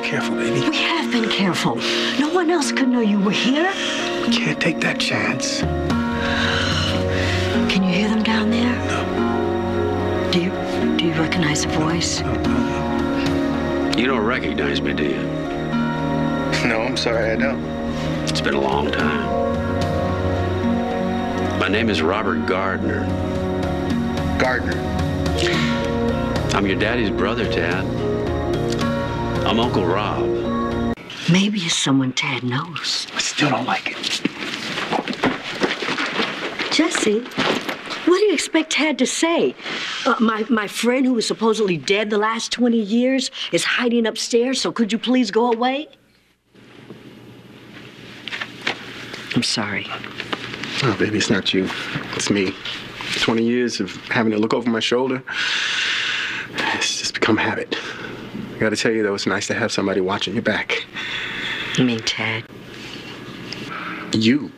careful, baby. We have been careful. No one else could know you were here. We can't take that chance. Can you hear them down there? No. Do you recognize the voice? No. You don't recognize me, do you? No, I'm sorry, I don't. It's been a long time. My name is Robert Gardner. Gardner. I'm your daddy's brother, Tad. I'm Uncle Rob. Maybe it's someone Tad knows. I still don't like it. Jesse, what do you expect Tad to say? My friend who was supposedly dead the last 20 years is hiding upstairs, so could you please go away? I'm sorry. Oh, baby, it's not you. It's me. 20 years of having to look over my shoulder. It's just become habit. I gotta tell you, though, it's nice to have somebody watching your back. You mean Tad? You.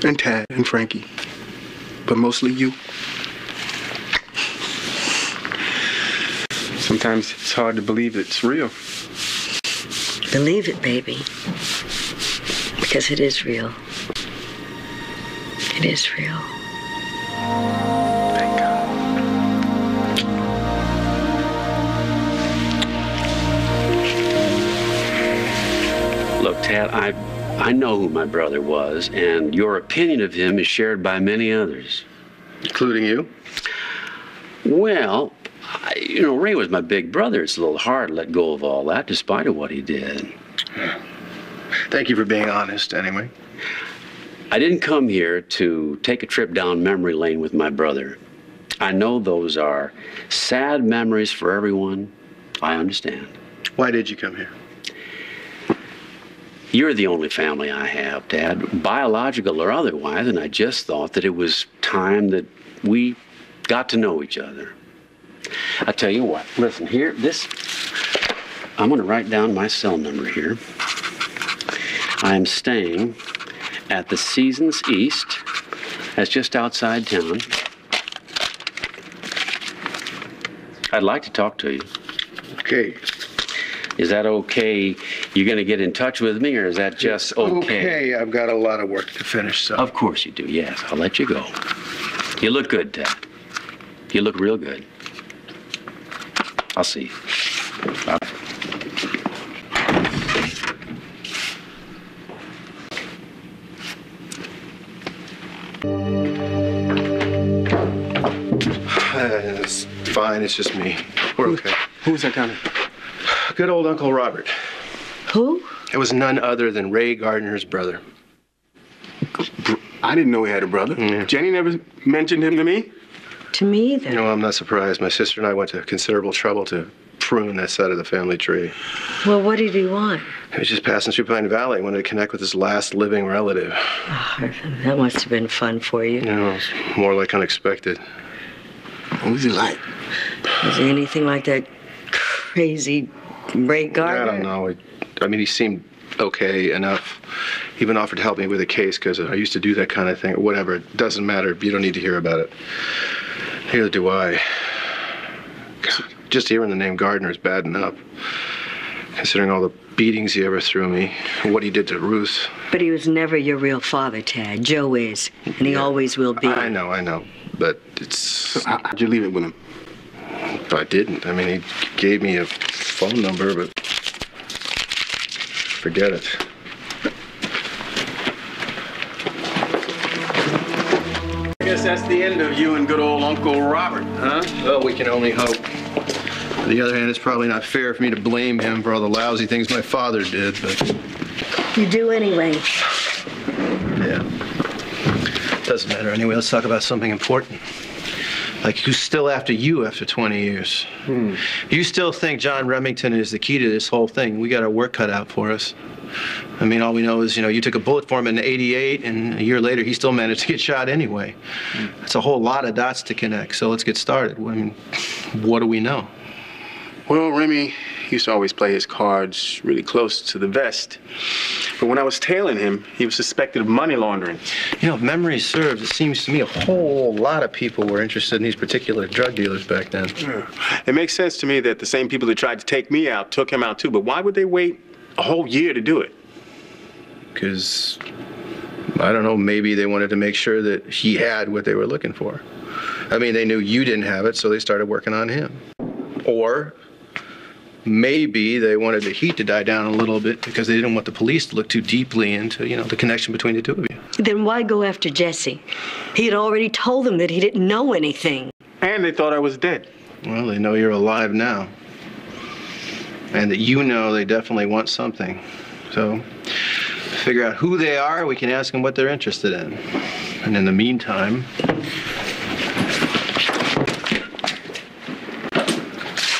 And Tad and Frankie. But mostly you. Sometimes it's hard to believe it's real. Believe it, baby. Because it is real. It is real. Thank God. Look, Tad, I know who my brother was, and your opinion of him is shared by many others. Including you? Well, Ray was my big brother. It's a little hard to let go of all that, despite of what he did. Thank you for being honest, anyway. I didn't come here to take a trip down memory lane with my brother. I know those are sad memories for everyone. I understand. Why did you come here? You're the only family I have, Dad, biological or otherwise, and I just thought that it was time that we got to know each other. I tell you what, listen, I'm going to write down my cell number here. I am staying at the Seasons East. That's just outside town. I'd like to talk to you. Okay. Is that okay? You're going to get in touch with me, or is that just okay? Okay, I've got a lot of work to finish, so. Of course you do, yes. I'll let you go. You look good, Ted. You look real good. I'll see you. Bye. It's fine, it's just me. We're okay. Who's that down there? Good old Uncle Robert. Who? It was none other than Ray Gardner's brother. I didn't know he had a brother. Yeah. Jenny never mentioned him to me. To me either. You know, I'm not surprised. My sister and I went to considerable trouble to prune that side of the family tree. Well, what did he want? He was just passing through Pine Valley. Wanted to connect with his last living relative. Oh, that must have been fun for you. You know, it's more like unexpected. What was he like? Was he anything like that crazy Ray Gardner? I don't know. I mean, he seemed okay enough. He even offered to help me with a case because I used to do that kind of thing. Whatever. It doesn't matter. You don't need to hear about it. Neither do I. God, just hearing the name Gardner is bad enough. Considering all the beatings he ever threw me, and what he did to Ruth. But he was never your real father, Tad. Joe is, and he always will be. I know. But it's... So how'd you leave it with him? I didn't. I mean, he gave me a phone number, but... Forget it. I guess that's the end of you and good old Uncle Robert, huh? Well, we can only hope. On the other hand, it's probably not fair for me to blame him for all the lousy things my father did, but... You do anyway. Yeah. Doesn't matter anyway. Let's talk about something important. Like, who's still after you after 20 years? You still think John Remington is the key to this whole thing? We got our work cut out for us. I mean, all we know is, you took a bullet for him in '88, and a year later, he still managed to get shot anyway. That's a whole lot of dots to connect, so let's get started. I mean, what do we know? Well, Remy, He used to always play his cards really close to the vest. But when I was tailing him, he was suspected of money laundering. You know, if memory serves, it seems to me a whole lot of people were interested in these particular drug dealers back then. Yeah. It makes sense to me that the same people that tried to take me out took him out too, but why would they wait a whole year to do it? Because, I don't know, maybe they wanted to make sure that he had what they were looking for. I mean, they knew you didn't have it, so they started working on him. Or maybe they wanted the heat to die down a little bit because they didn't want the police to look too deeply into, you know, the connection between the two of you. Then why go after Jesse? He had already told them that he didn't know anything. And they thought I was dead. Well, they know you're alive now. And that you know they definitely want something. So, figure out who they are, we can ask them what they're interested in. And in the meantime...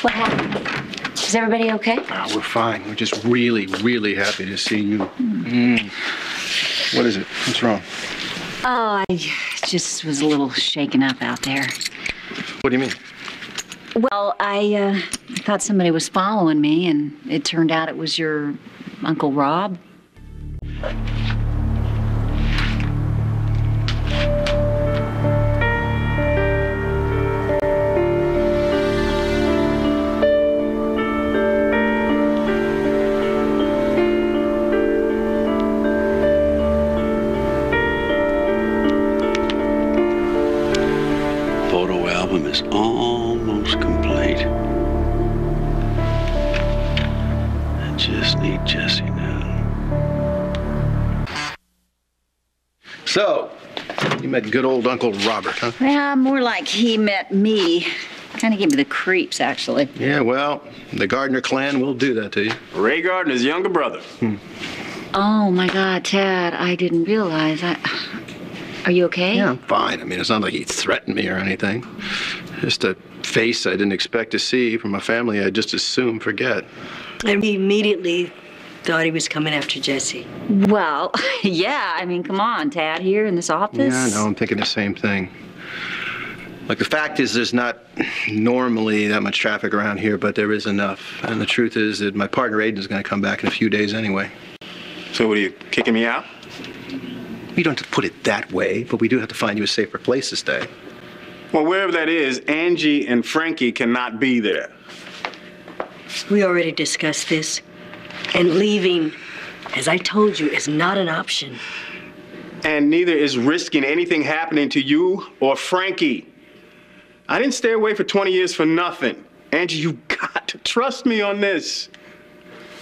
What happened? Is everybody okay? Oh, we're fine. We're just really, really happy to see you. What is it? What's wrong? Oh, I just was a little shaken up out there. What do you mean? Well, I thought somebody was following me, and it turned out it was your Uncle Rob. Photo album is almost complete. I just need Jesse now. So, you met good old Uncle Robert, huh? Yeah, more like he met me. Kind of gave me the creeps, actually. Yeah, well, the Gardner clan will do that to you. Ray Gardner's younger brother. Oh, my God, Tad, I didn't realize. Are you okay? Yeah, I'm fine. I mean, it's not like he threatened me or anything. Just a face I didn't expect to see from a family I'd just as soon forget. And we immediately thought he was coming after Jesse. Well, yeah, I mean, come on, Tad, here in this office. Yeah, I know, I'm thinking the same thing. Like, the fact is there's not normally that much traffic around here, but there is enough. And the truth is that my partner Aiden's going to come back in a few days anyway. So what, are you kicking me out? We don't have to put it that way, but we do have to find you a safer place to stay. Well, wherever that is, Angie and Frankie cannot be there. We already discussed this. And leaving, as I told you, is not an option. And neither is risking anything happening to you or Frankie. I didn't stay away for 20 years for nothing. Angie, you got to trust me on this.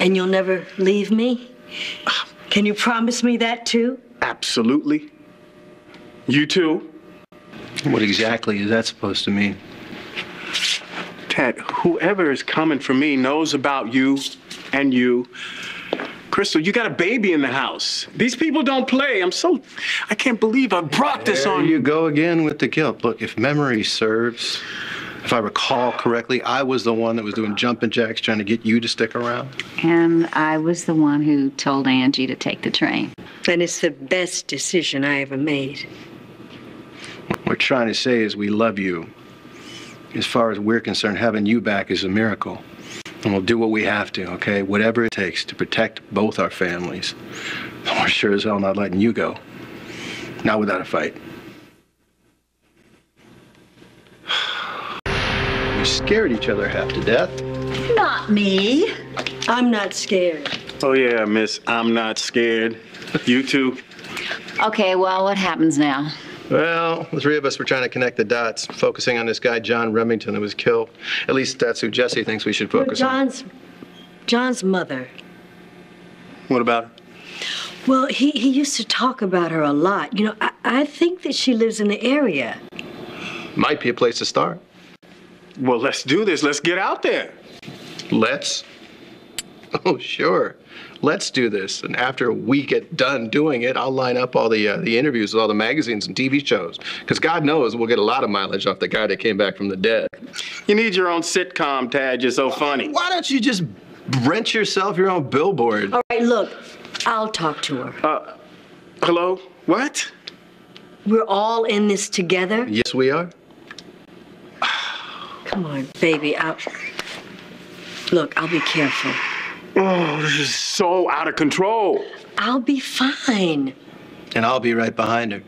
And you'll never leave me? Can you promise me that too? Absolutely. You too. What exactly is that supposed to mean? Ted, whoever is coming for me knows about you and you. Krystal, you got a baby in the house. These people don't play. I can't believe I brought this on There you go again with the guilt. Look, if memory serves, if I recall correctly, I was the one that was doing jumping jacks trying to get you to stick around. And I was the one who told Angie to take the train. And it's the best decision I ever made. What we're trying to say is we love you. As far as we're concerned, having you back is a miracle. And we'll do what we have to, okay? Whatever it takes to protect both our families. We're sure as hell not letting you go. Not without a fight. We scared each other half to death. Not me. I'm not scared. Oh, yeah, miss, I'm not scared. You too. Okay, well, what happens now? Well, the three of us were trying to connect the dots, focusing on this guy, John Remington, who was killed. At least that's who Jesse thinks we should focus on. John's mother. What about her? Well, he used to talk about her a lot. You know, I think that she lives in the area. Might be a place to start. Well, let's do this. Let's get out there. Let's? Oh, sure. Let's do this. And after we get done doing it, I'll line up all the interviews with all the magazines and TV shows. Because God knows we'll get a lot of mileage off the guy that came back from the dead. You need your own sitcom, Tad. You're so funny. Why don't you just rent yourself your own billboard? All right, look, I'll talk to her. Hello? What? We're all in this together. Yes, we are. Come on, baby, Look, I'll be careful. Oh, this is so out of control. I'll be fine. And I'll be right behind her.